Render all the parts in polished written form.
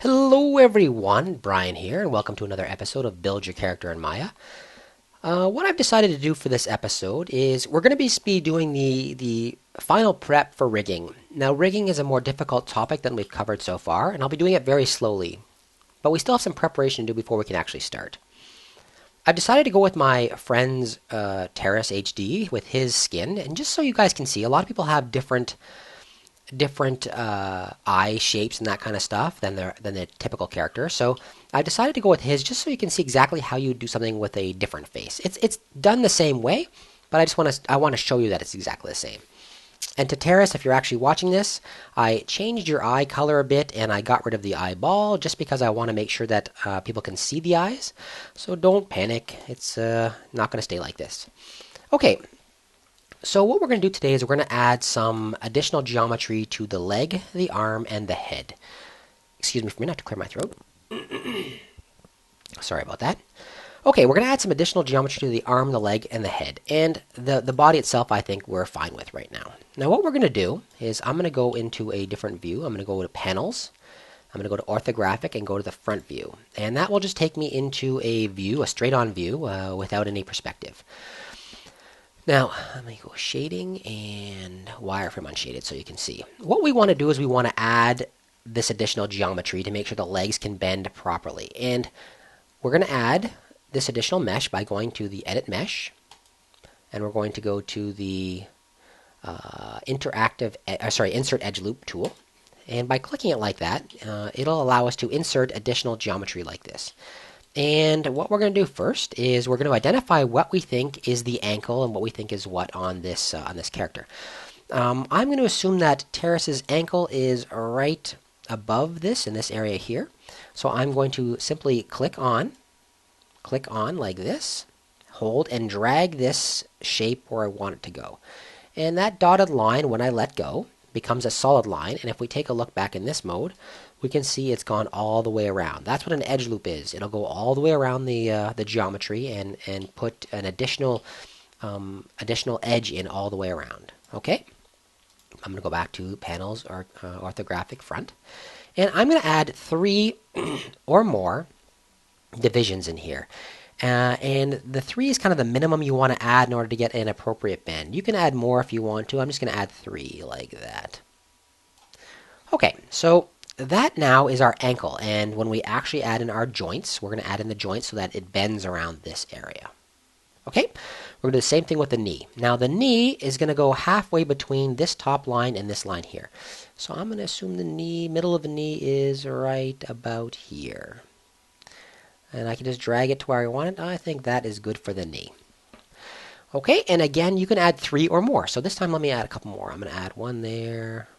Hello everyone, Brian here, and welcome to another episode of Build Your Character in Maya. What I've decided to do for this episode is we're going to be doing the final prep for rigging. Now, rigging is a more difficult topic than we've covered so far, and I'll be doing it very slowly. But we still have some preparation to do before we can actually start. I've decided to go with my friend's Terrace HD with his skin, and just so you guys can see, a lot of people have different eye shapes and that kind of stuff than the typical character. So I decided to go with his just so you can see exactly how you do something with a different face. It's done the same way, but I want to show you that it's exactly the same. And to Terrace, if you're actually watching this, I changed your eye color a bit and I got rid of the eyeball just because I want to make sure that people can see the eyes. So don't panic. It's not going to stay like this. Okay. So what we're going to do today is we're going to add some additional geometry to the leg, the arm, and the head. Excuse me for me, not to clear my throat. Sorry about that. Okay, we're going to add some additional geometry to the arm, the leg, and the head. And the body itself, I think we're fine with right now. Now what we're going to do is I'm going to go into a different view. I'm going to go to Panels. I'm going to go to Orthographic and go to the Front View. And that will just take me into a view, a straight-on view, without any perspective. Now, let me go shading and wireframe unshaded so you can see. What we want to do is we want to add this additional geometry to make sure the legs can bend properly. And we're going to add this additional mesh by going to the Edit Mesh. And we're going to go to the Insert Edge Loop tool. And by clicking it like that, it'll allow us to insert additional geometry like this. And what we're going to do first is we're going to identify what we think is the ankle and what we think is what on this character. I'm going to assume that Terrace's ankle is right above this in this area here. So I'm going to simply click on like this, hold and drag this shape where I want it to go. And that dotted line, when I let go, becomes a solid line. And if we take a look back in this mode, we can see it's gone all the way around. That's what an edge loop is. It'll go all the way around the geometry and put an additional edge in all the way around. Okay? I'm going to go back to Panels or Orthographic Front. And I'm going to add 3 or more divisions in here. And the 3 is kind of the minimum you want to add in order to get an appropriate bend. You can add more if you want to. I'm just going to add 3 like that. Okay, so that now is our ankle, and when we actually add in our joints, we're going to add in the joints so that it bends around this area. Okay, we're going to do the same thing with the knee. Now the knee is going to go halfway between this top line and this line here. So I'm going to assume the middle of the knee is right about here. And I can just drag it to where I want it. I think that is good for the knee. Okay, and again, you can add 3 or more. So this time let me add a couple more. I'm going to add 1 there,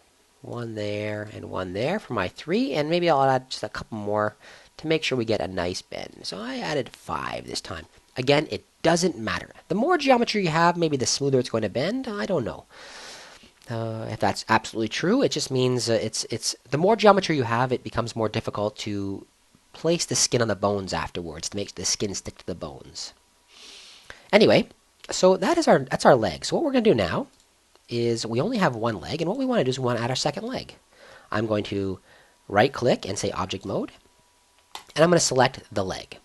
1 there, and 1 there for my 3, and maybe I'll add just a couple more to make sure we get a nice bend. So I added 5 this time. Again, it doesn't matter. The more geometry you have, maybe the smoother it's going to bend. I don't know if that's absolutely true. It just means it's the more geometry you have, it becomes more difficult to place the skin on the bones afterwards to make the skin stick to the bones. Anyway, so that's our leg. So what we're going to do now is we only have 1 leg, and what we want to do is we want to add our second leg. I'm going to right-click and say Object Mode, and I'm going to select the leg.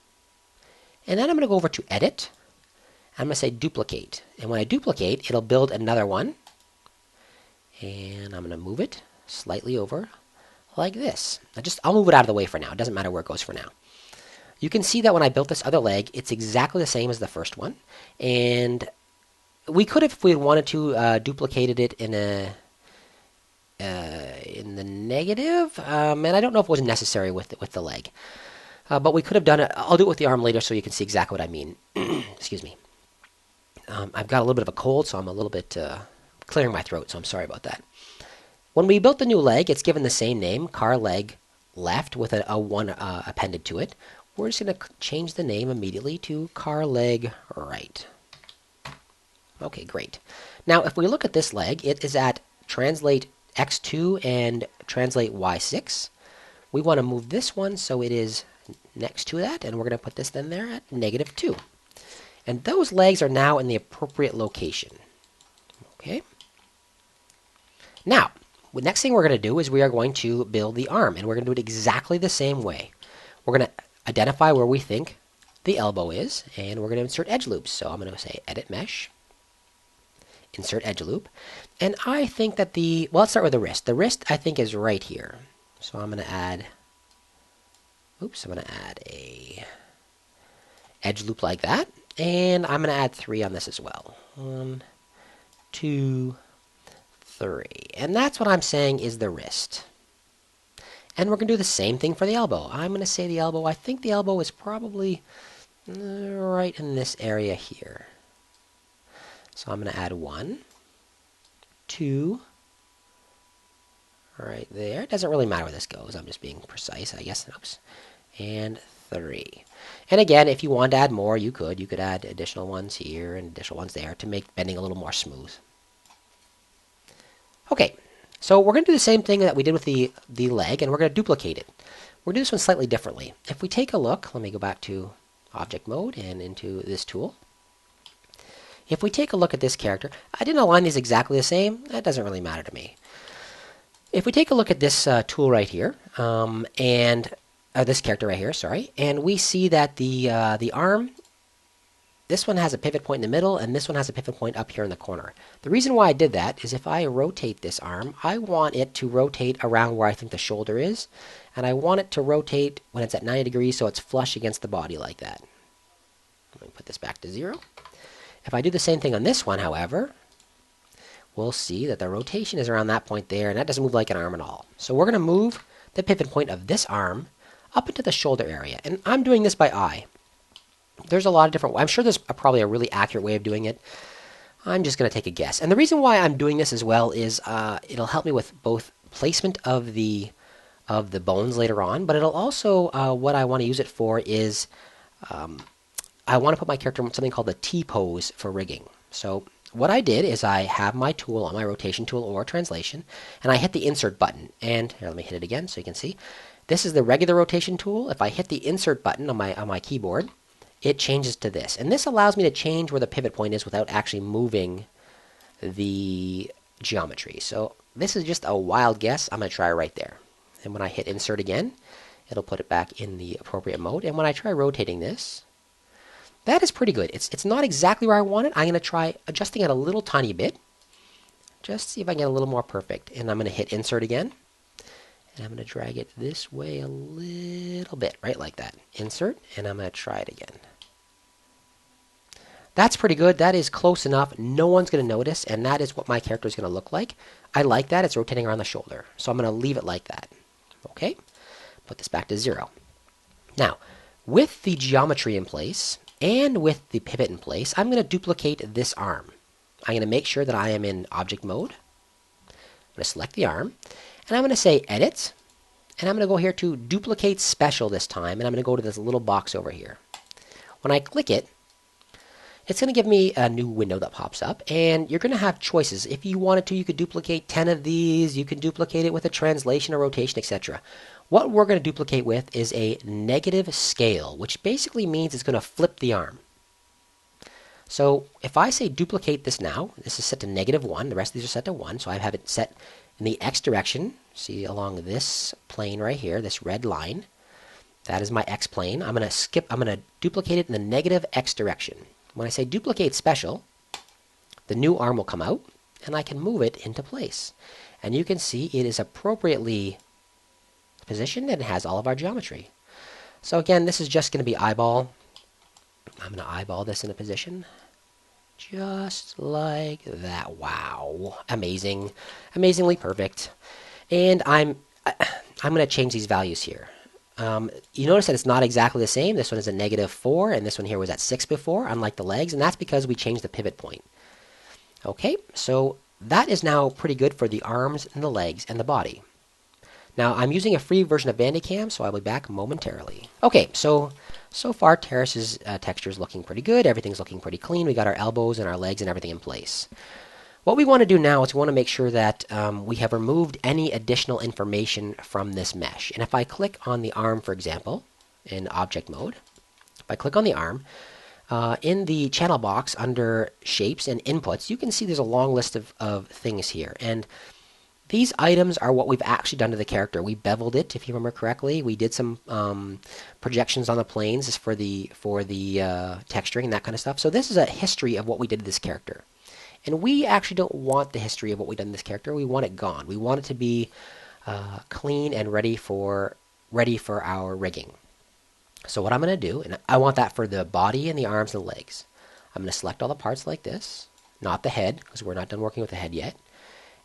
And then I'm going to go over to Edit, and I'm going to say Duplicate. And when I duplicate, it'll build another one, and I'm going to move it slightly over like this. I'll move it out of the way for now. It doesn't matter where it goes for now. You can see that when I built this other leg, it's exactly the same as the first one, and we could have, if we wanted to, duplicated it in the negative, and I don't know if it was necessary with the leg, but we could have done it. I'll do it with the arm later so you can see exactly what I mean. Excuse me. I've got a little bit of a cold, so I'm a little bit clearing my throat, so I'm sorry about that. When we built the new leg, it's given the same name, car leg left, with a 1 appended to it. We're just going to change the name immediately to car leg right. Okay, great. Now, if we look at this leg, it is at translate X2 and translate Y6. We want to move this one so it is next to that, and we're going to put this then there at -2. And those legs are now in the appropriate location. Okay. Now, the next thing we're going to do is we are going to build the arm, and we're going to do it exactly the same way. We're going to identify where we think the elbow is, and we're going to insert edge loops. So I'm going to say Edit Mesh, insert edge loop, and I think that well, let's start with the wrist. The wrist I think is right here. So I'm going to add, I'm going to add a edge loop like that, and I'm going to add 3 on this as well. 1, 2, 3, and that's what I'm saying is the wrist. And we're going to do the same thing for the elbow. I'm going to say the elbow, I think the elbow is probably right in this area here. So I'm going to add 1, 2, right there. It doesn't really matter where this goes. I'm just being precise, I guess. Oops. And 3. And again, if you want to add more, you could. You could add additional ones here and additional ones there to make bending a little more smooth. Okay, so we're going to do the same thing that we did with the leg, and we're going to duplicate it. We're going to do this one slightly differently. If we take a look, let me go back to object mode and into this tool. If we take a look at this character, I didn't align these exactly the same. That doesn't really matter to me. If we take a look at this tool right here, and this character right here, sorry, and we see that the arm, this one has a pivot point in the middle, and this one has a pivot point up here in the corner. The reason why I did that is if I rotate this arm, I want it to rotate around where I think the shoulder is, and I want it to rotate when it's at 90 degrees so it's flush against the body like that. Let me put this back to 0. If I do the same thing on this one, however, we'll see that the rotation is around that point there, and that doesn't move like an arm at all. So we're going to move the pivot point of this arm up into the shoulder area, and I'm doing this by eye. There's a lot of different, I'm sure there's probably a really accurate way of doing it. I'm just going to take a guess. And the reason why I'm doing this as well is it'll help me with both placement of the bones later on, but it'll also, what I want to use it for is I want to put my character in something called the T-pose for rigging. So what I did is I have my tool on my rotation tool or translation, and I hit the insert button. And here, let me hit it again so you can see. This is the regular rotation tool. If I hit the insert button on my keyboard, it changes to this. And this allows me to change where the pivot point is without actually moving the geometry. So this is just a wild guess. I'm going to try right there. And when I hit insert again, it'll put it back in the appropriate mode. And when I try rotating this, that is pretty good. It's not exactly where I want it. I'm going to try adjusting it a little tiny bit. Just see if I can get a little more perfect. And I'm going to hit insert again. And I'm going to drag it this way a little bit, right like that. Insert, and I'm going to try it again. That's pretty good. That is close enough. No one's going to notice, and that is what my character is going to look like. I like that. It's rotating around the shoulder. So I'm going to leave it like that. Okay? Put this back to 0. Now, with the geometry in place and with the pivot in place, I'm going to duplicate this arm. I'm going to make sure that I am in object mode. I'm going to select the arm. And I'm going to say Edit, and I'm going to go here to Duplicate Special this time, and I'm going to go to this little box over here. When I click it, it's going to give me a new window that pops up, and you're going to have choices. If you wanted to, you could duplicate 10 of these. You can duplicate it with a translation, a rotation, etc. What we're going to duplicate with is a negative scale, which basically means it's going to flip the arm. So if I say duplicate this now, this is set to -1. The rest of these are set to 1, so I have it set in the X direction. See along this plane right here, this red line. That is my X plane. I'm going to duplicate it in the negative X direction. When I say duplicate special, the new arm will come out, and I can move it into place. And you can see it is appropriately positioned and has all of our geometry. So again, this is just going to be eyeball. I'm going to eyeball this in a position. Just like that. Wow. Amazing. Amazingly perfect. And I'm going to change these values here. You notice that it's not exactly the same. This one is a -4, and this one here was at 6 before, unlike the legs, and that's because we changed the pivot point. Okay, so that is now pretty good for the arms and the legs and the body. Now, I'm using a free version of Bandicam, so I'll be back momentarily. Okay, so far, Terrace's texture is looking pretty good. Everything's looking pretty clean. We got our elbows and our legs and everything in place. What we want to do now is we want to make sure that we have removed any additional information from this mesh. And if I click on the arm, for example, in object mode, if I click on the arm, in the channel box under shapes and inputs, you can see there's a long list of things here. And these items are what we've actually done to the character. We beveled it, if you remember correctly. We did some projections on the planes for the texturing and that kind of stuff. So this is a history of what we did to this character. And we actually don't want the history of what we've done to this character. We want it gone. We want it to be clean and ready for our rigging. So what I'm going to do, and I want that for the body and the arms and the legs. I'm going to select all the parts like this, not the head, because we're not done working with the head yet.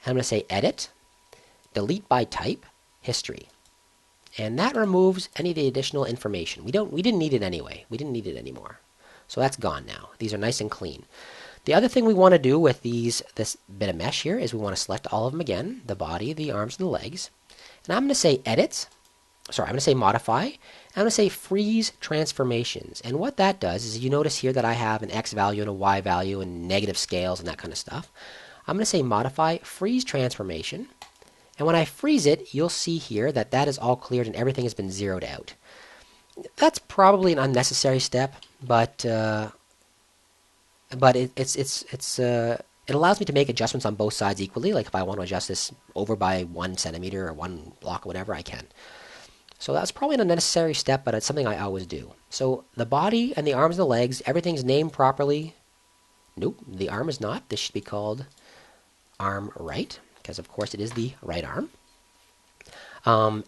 And I'm going to say Edit, Delete by Type, History. And that removes any of the additional information. We didn't need it anyway. We didn't need it anymore. So that's gone now. These are nice and clean. The other thing we want to do with this bit of mesh here is we want to select all of them again, the body, the arms, and the legs. And I'm going to say Edit. I'm going to say Modify. I'm going to say Freeze Transformations. And what that does is you notice here that I have an X value and a Y value and negative scales and that kind of stuff. I'm going to say Modify Freeze Transformation. And when I freeze it, you'll see here that that is all cleared and everything has been zeroed out. That's probably an unnecessary step, but it allows me to make adjustments on both sides equally. Like if I want to adjust this over by 1 centimeter or 1 block or whatever, I can. So that's probably an unnecessary step, but it's something I always do. So the body and the arms and the legs, everything's named properly. Nope, the arm is not. This should be called arm right, because of course it is the right arm.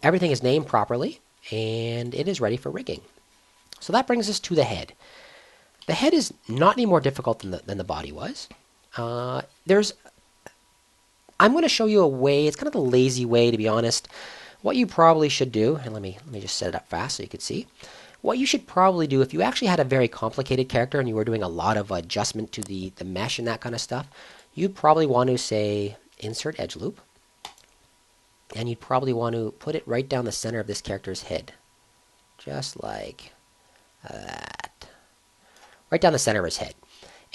Everything is named properly, and it is ready for rigging. So that brings us to the head. The head is not any more difficult than the body was. I'm going to show you a way. It's kind of the lazy way, to be honest. What you probably should do, and let me just set it up fast so you can see. What you should probably do if you actually had a very complicated character and you were doing a lot of adjustment to the mesh and that kind of stuff, you'd probably want to say Insert Edge Loop, and you'd probably want to put it right down the center of this character's head, just like that, right down the center of his head.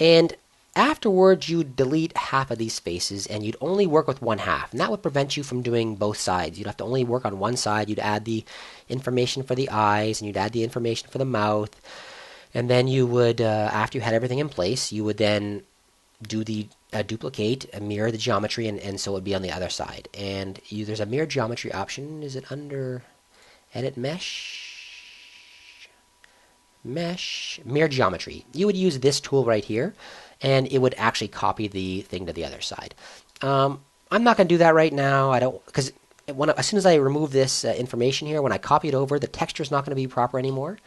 And afterwards, you'd delete half of these faces, and you'd only work with one half, and that would prevent you from doing both sides. You'd have to only work on one side. You'd add the information for the eyes, and you'd add the information for the mouth, and then you would, after you had everything in place, you would then do the duplicate, mirror the geometry, and so it would be on the other side. And there's a mirror geometry option. Is it under Edit Mesh? Mirror Geometry. You would use this tool right here, and it would actually copy the thing to the other side. I'm not going to do that right now. Because as soon as I remove this information here, when I copy it over, the texture is not going to be proper anymore.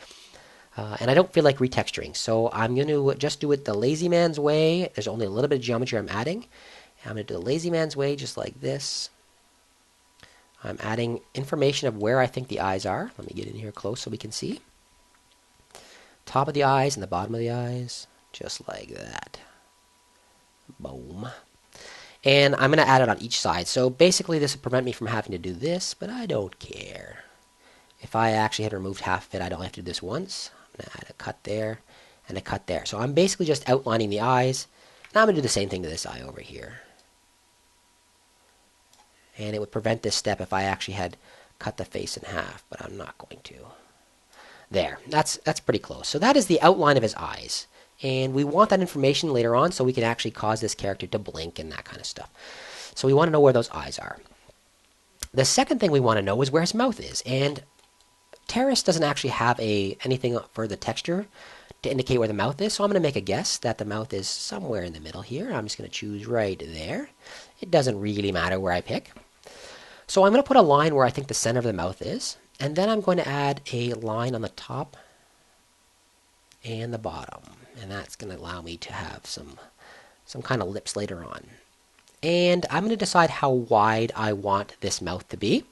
And I don't feel like retexturing. So I'm going to just do it the lazy man's way. There's only a little bit of geometry I'm adding. I'm going to do the lazy man's way just like this. I'm adding information of where I think the eyes are. Let me get in here close so we can see. Top of the eyes and the bottom of the eyes. Just like that. Boom. And I'm going to add it on each side. So basically this would prevent me from having to do this, but I don't care. If I actually had removed half of it, I don't have to do this once. I'm going to add a cut there and a cut there. So I'm basically just outlining the eyes. Now I'm going to do the same thing to this eye over here. And it would prevent this step if I actually had cut the face in half, but I'm not going to. There. That's pretty close. So that is the outline of his eyes. And we want that information later on so we can actually cause this character to blink and that kind of stuff. So we want to know where those eyes are. The second thing we want to know is where his mouth is. And Terrace doesn't actually have anything for the texture to indicate where the mouth is. So I'm going to make a guess that the mouth is somewhere in the middle here. I'm just going to choose right there. It doesn't really matter where I pick. So I'm going to put a line where I think the center of the mouth is. And then I'm going to add a line on the top and the bottom. And that's going to allow me to have some kind of lips later on. And I'm going to decide how wide I want this mouth to be.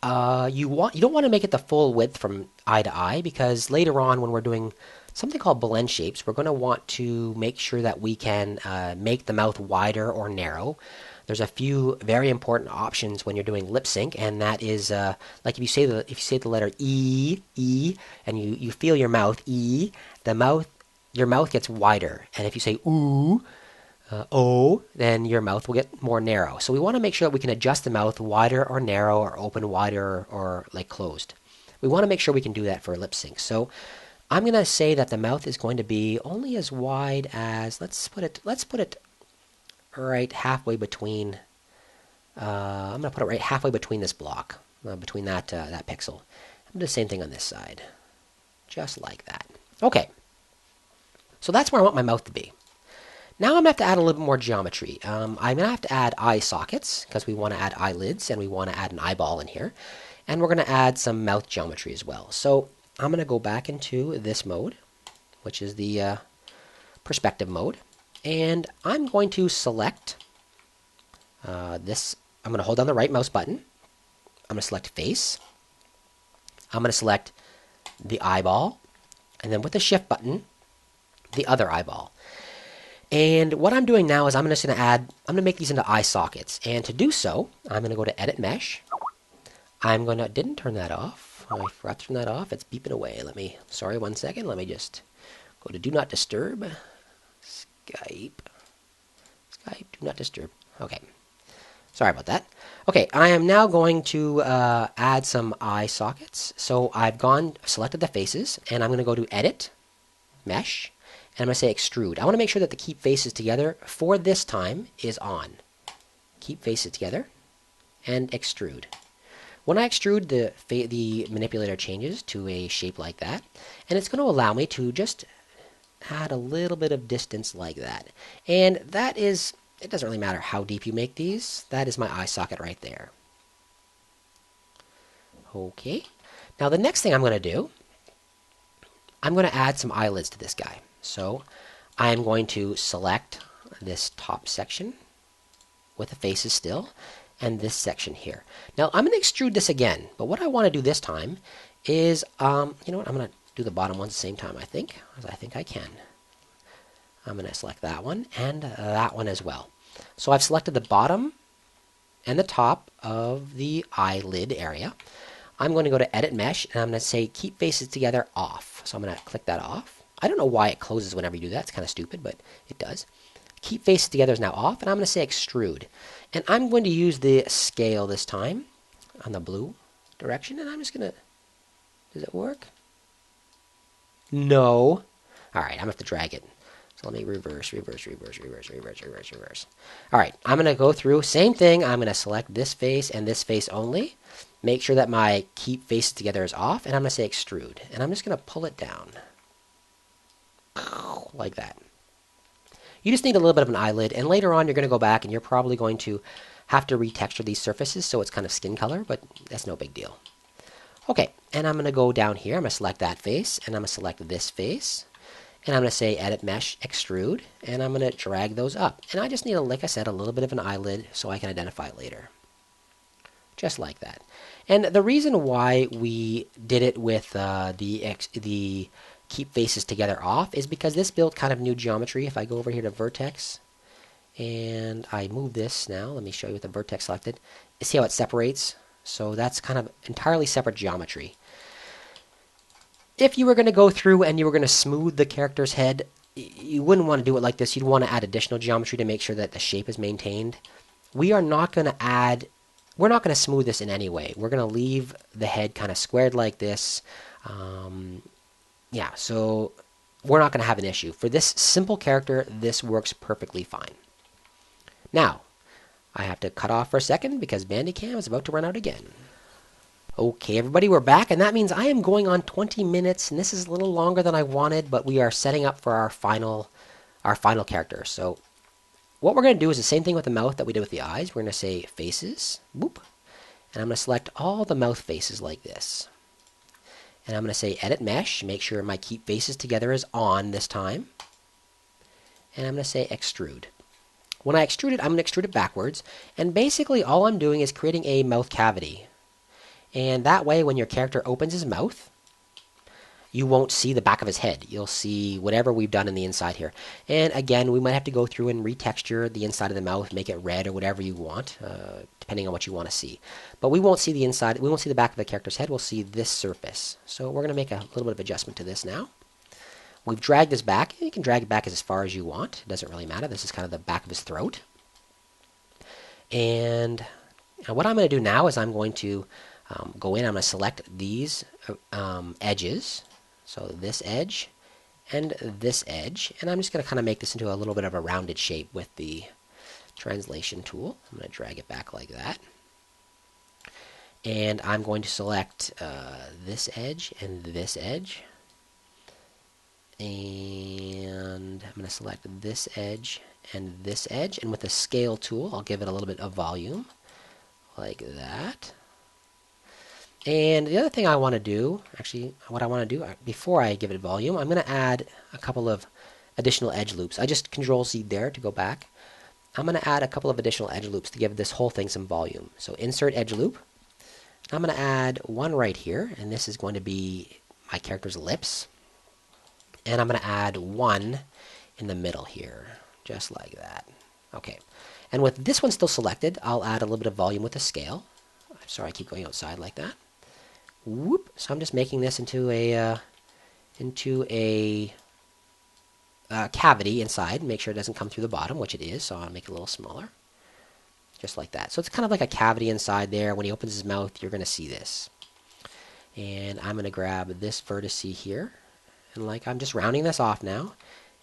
You don't want to make it the full width from eye to eye, because later on when we're doing something called blend shapes, we're going to want to make sure that we can make the mouth wider or narrow. There's a few very important options when you're doing lip sync, and that is like if you say the letter E, and you feel your mouth E, your mouth gets wider, and if you say ooh, O, then your mouth will get more narrow. So we want to make sure that we can adjust the mouth wider or narrow, or open wider or like closed. We want to make sure we can do that for lip sync. So I'm going to say that the mouth is going to be only as wide as, let's put it right halfway between I'm going to put it right halfway between this block, between that pixel. I'm going to do the same thing on this side, just like that. Okay, so that's where I want my mouth to be. Now I'm going to have to add a little bit more geometry. I'm going to have to add eye sockets because we want to add eyelids and we want to add an eyeball in here. And we're going to add some mouth geometry as well. So I'm going to go back into this mode, which is the perspective mode. And I'm going to select this. I'm going to hold down the right mouse button. I'm going to select face. I'm going to select the eyeball. And then with the shift button, the other eyeball. And what I'm doing now is I'm just going to make these into eye sockets. And to do so, I'm going to go to Edit Mesh. Didn't turn that off. Oh, I forgot to turn that off. It's beeping away. Sorry, 1 second. Let me just go to Do Not Disturb. Skype, Do Not Disturb. Okay. Sorry about that. Okay, I am now going to add some eye sockets. So I've selected the faces, and I'm going to go to Edit, Mesh, and I'm going to say Extrude. I want to make sure that the Keep Faces Together for this time is on. Keep Faces Together, and Extrude. When I extrude, the manipulator changes to a shape like that, and it's going to allow me to just add a little bit of distance like that. And that is, it doesn't really matter how deep you make these, that is my eye socket right there. Okay, now the next thing I'm going to do, I'm going to add some eyelids to this guy. So I'm going to select this top section with the faces still, and this section here. Now I'm going to extrude this again, but what I want to do this time is, you know what, I'm going to do the bottom one at the same time, I think, because I think I can. I'm going to select that one and that one as well. So I've selected the bottom and the top of the eyelid area. I'm going to go to Edit Mesh, and I'm going to say Keep Faces Together Off. So I'm going to click that off. I don't know why it closes whenever you do that. It's kind of stupid, but it does. Keep Faces Together is now off, and I'm going to say Extrude. And I'm going to use the scale this time on the blue direction, and I'm just going to... Does it work? No. All right, I'm going to have to drag it. So let me reverse. All right, I'm going to go through. Same thing. I'm going to select this face and this face only. Make sure that my Keep Faces Together is off, and I'm going to say Extrude. And I'm just going to pull it down. Like that. You just need a little bit of an eyelid, and later on you're going to go back and you're probably going to have to retexture these surfaces so it's kind of skin color, but that's no big deal. Okay, and I'm going to go down here. I'm going to select that face, and I'm going to select this face. And I'm going to say Edit Mesh, Extrude, and I'm going to drag those up. And I just need, like I said, a little bit of an eyelid so I can identify it later. Just like that. And the reason why we did it with the Keep Faces Together off is because this built kind of new geometry. If I go over here to Vertex, and I move this now, let me show you with the vertex selected. You see how it separates? So that's kind of entirely separate geometry. If you were going to go through and you were going to smooth the character's head, you wouldn't want to do it like this. You'd want to add additional geometry to make sure that the shape is maintained. We are not going to add, we're not going to smooth this in any way. We're going to leave the head kind of squared like this. Yeah, so we're not going to have an issue. For this simple character, this works perfectly fine. Now, I have to cut off for a second because Bandicam is about to run out again. Okay, everybody, we're back, and that means I am going on 20 minutes, and this is a little longer than I wanted, but we are setting up for our final character. So what we're going to do is the same thing with the mouth that we did with the eyes. We're going to say faces, whoop, and I'm going to select all the mouth faces like this. And I'm going to say Edit Mesh, make sure my Keep Faces Together is on this time. And I'm going to say Extrude. When I extrude it, I'm going to extrude it backwards, and basically all I'm doing is creating a mouth cavity. And that way, when your character opens his mouth, you won't see the back of his head. You'll see whatever we've done in the inside here. And again, we might have to go through and retexture the inside of the mouth, make it red or whatever you want, depending on what you want to see. But we won't see the inside. We won't see the back of the character's head. We'll see this surface. So we're going to make a little bit of adjustment to this now. We've dragged this back. You can drag it back as far as you want. It doesn't really matter. This is kind of the back of his throat. And what I'm going to do now is I'm going to go in, I'm going to select these edges, so this edge and this edge, and I'm just going to kind of make this into a little bit of a rounded shape with the translation tool. I'm going to drag it back like that. And I'm going to select this edge and this edge. And I'm going to select this edge and this edge. And with the scale tool, I'll give it a little bit of volume, like that. And the other thing I want to do, actually, what I want to do before I give it volume, I'm going to add a couple of additional edge loops. I just Control-Z there to go back. I'm going to add a couple of additional edge loops to give this whole thing some volume. So insert edge loop. I'm going to add one right here, and this is going to be my character's lips. And I'm going to add one in the middle here, just like that. Okay. And with this one still selected, I'll add a little bit of volume with the scale. I'm sorry, I keep going outside like that. Whoop. So I'm just making this into a cavity inside. Make sure it doesn't come through the bottom, which it is. So I'll make it a little smaller, just like that. So it's kind of like a cavity inside there. When he opens his mouth, you're going to see this. And I'm going to grab this vertex here, and like I'm just rounding this off now,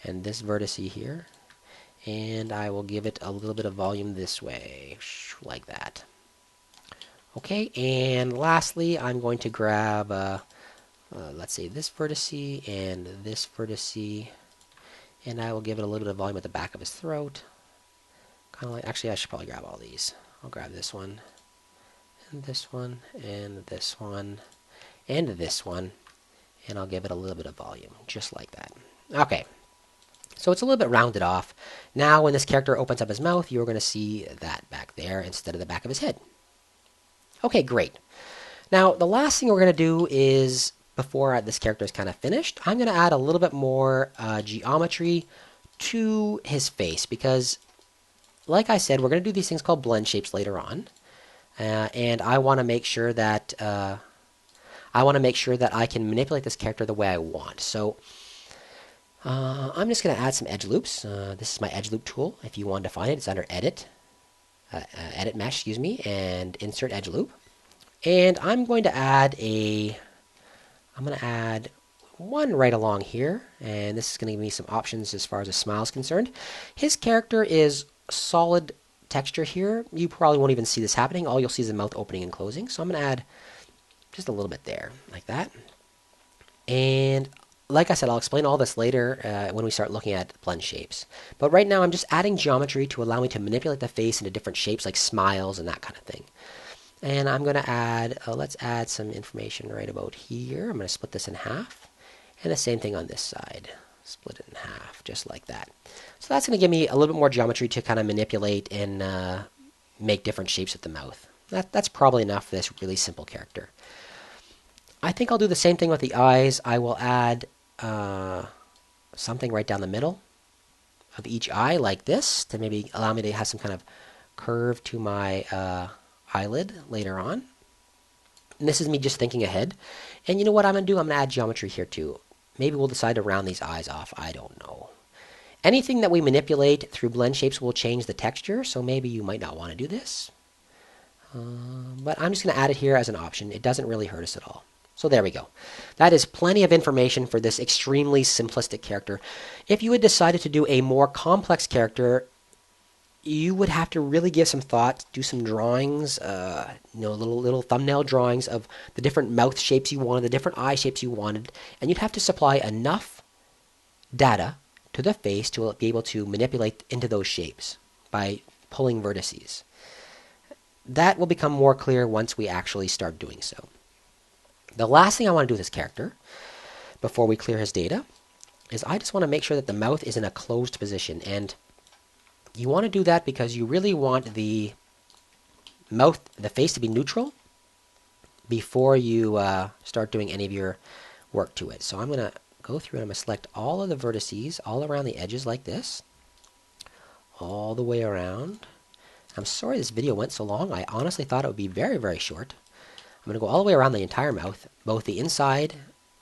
and this vertex here, and I will give it a little bit of volume this way, like that. Okay, and lastly, I'm going to grab, let's say, this vertex and this vertex, and I will give it a little bit of volume at the back of his throat. Kind of like, actually, I should probably grab all these. I'll grab this one, and this one, and this one, and this one, and I'll give it a little bit of volume, just like that. Okay, so it's a little bit rounded off. Now, when this character opens up his mouth, you're going to see that back there instead of the back of his head. Okay, great. Now, the last thing we're going to do is, before this character is kind of finished, I'm going to add a little bit more geometry to his face, because, like I said, we're going to do these things called blend shapes later on, and I want to make sure that I can manipulate this character the way I want. So I'm just going to add some edge loops. This is my edge loop tool. If you want to find it, it's under Edit. Edit Mesh, excuse me, and Insert Edge Loop. And I'm going to add one right along here, and this is going to give me some options as far as a smile is concerned. His character is solid texture here. You probably won't even see this happening. All you'll see is the mouth opening and closing. So I'm going to add just a little bit there, like that. And like I said, I'll explain all this later when we start looking at blend shapes. But right now I'm just adding geometry to allow me to manipulate the face into different shapes like smiles and that kind of thing. And I'm going to add, let's add some information right about here. I'm going to split this in half. And the same thing on this side. Split it in half, just like that. So that's going to give me a little bit more geometry to kind of manipulate and make different shapes with the mouth. That's probably enough for this really simple character. I think I'll do the same thing with the eyes. I will add something right down the middle of each eye like this to maybe allow me to have some kind of curve to my eyelid later on. And this is me just thinking ahead. And you know what I'm going to do? I'm going to add geometry here too. Maybe we'll decide to round these eyes off. I don't know. Anything that we manipulate through blend shapes will change the texture, so maybe you might not want to do this. But I'm just going to add it here as an option. It doesn't really hurt us at all. So there we go. That is plenty of information for this extremely simplistic character. If you had decided to do a more complex character, you would have to really give some thought, do some drawings, little thumbnail drawings of the different mouth shapes you wanted, the different eye shapes you wanted, and you'd have to supply enough data to the face to be able to manipulate into those shapes by pulling vertices. That will become more clear once we actually start doing so. The last thing I want to do with this character, before we clear his data, is I just want to make sure that the mouth is in a closed position. And you want to do that because you really want the face to be neutral before you start doing any of your work to it. So I'm going to go through and I'm going to select all of the vertices all around the edges like this, all the way around. I'm sorry this video went so long. I honestly thought it would be very, very short. I'm going to go all the way around the entire mouth, both the inside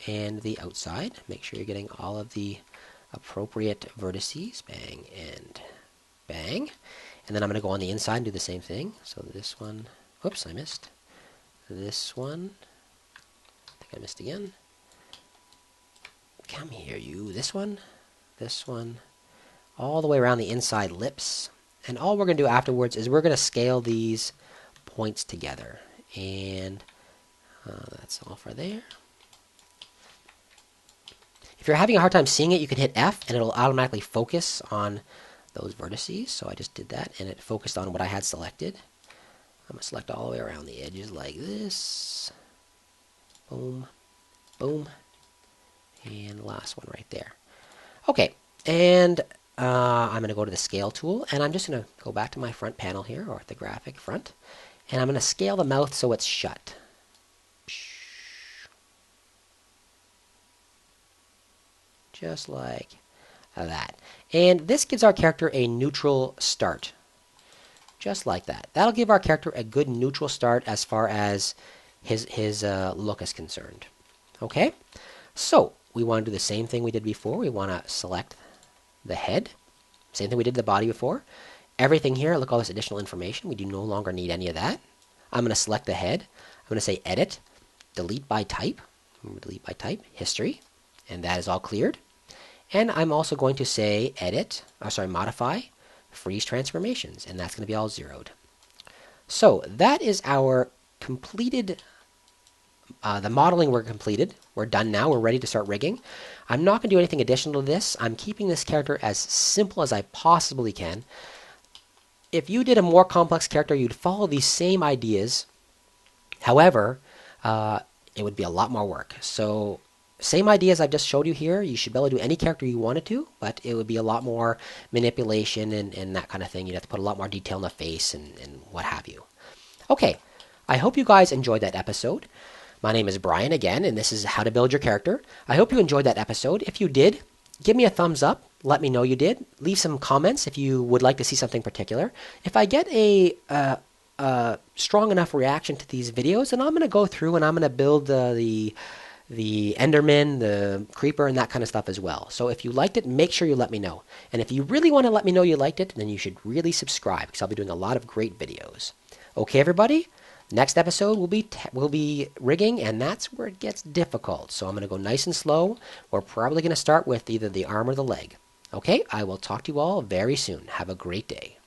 and the outside. Make sure you're getting all of the appropriate vertices. Bang and bang. And then I'm going to go on the inside and do the same thing. So this one, whoops, I missed. This one, I think I missed again. Come here, you. This one, all the way around the inside lips, And all we're going to do afterwards is we're going to scale these points together. And that's all for there. If you're having a hard time seeing it, you can hit F and it'll automatically focus on those vertices. So I just did that and it focused on what I had selected. I'm going to select all the way around the edges like this. Boom, boom, and the last one right there. Okay, and I'm going to go to the scale tool, and I'm just going to go back to my front panel here, orthographic front, and I'm going to scale the mouth so it's shut. Just like that. And this gives our character a neutral start. Just like that. That'll give our character a good neutral start as far as his look is concerned. Okay? So, we want to do the same thing we did before. We want to select the head. Same thing we did the body before. Everything here, look, all this additional information. We do no longer need any of that. I'm going to select the head. I'm going to say Edit, Delete by Type. Delete by Type, History. And that is all cleared. And I'm also going to say Modify, Freeze Transformations. And that's going to be all zeroed. So, that is our completed the modeling we're completed. We're done now. We're ready to start rigging. I'm not going to do anything additional to this. I'm keeping this character as simple as I possibly can. If you did a more complex character, you'd follow these same ideas. However, it would be a lot more work. So, same ideas I've just showed you here. You should be able to do any character you wanted to, but it would be a lot more manipulation and that kind of thing. You'd have to put a lot more detail in the face and what have you. Okay, I hope you guys enjoyed that episode. My name is Brian again, and this is How to Build Your Character. I hope you enjoyed that episode. If you did, give me a thumbs up. Let me know you did. Leave some comments if you would like to see something particular. If I get a strong enough reaction to these videos, then I'm going to go through and I'm going to build the enderman, the creeper, and that kind of stuff as well. So if you liked it, make sure you let me know. And if you really want to let me know you liked it, then you should really subscribe because I'll be doing a lot of great videos. Okay, everybody? Next episode will be rigging, and that's where it gets difficult. So I'm going to go nice and slow. We're probably going to start with either the arm or the leg. Okay, I will talk to you all very soon. Have a great day.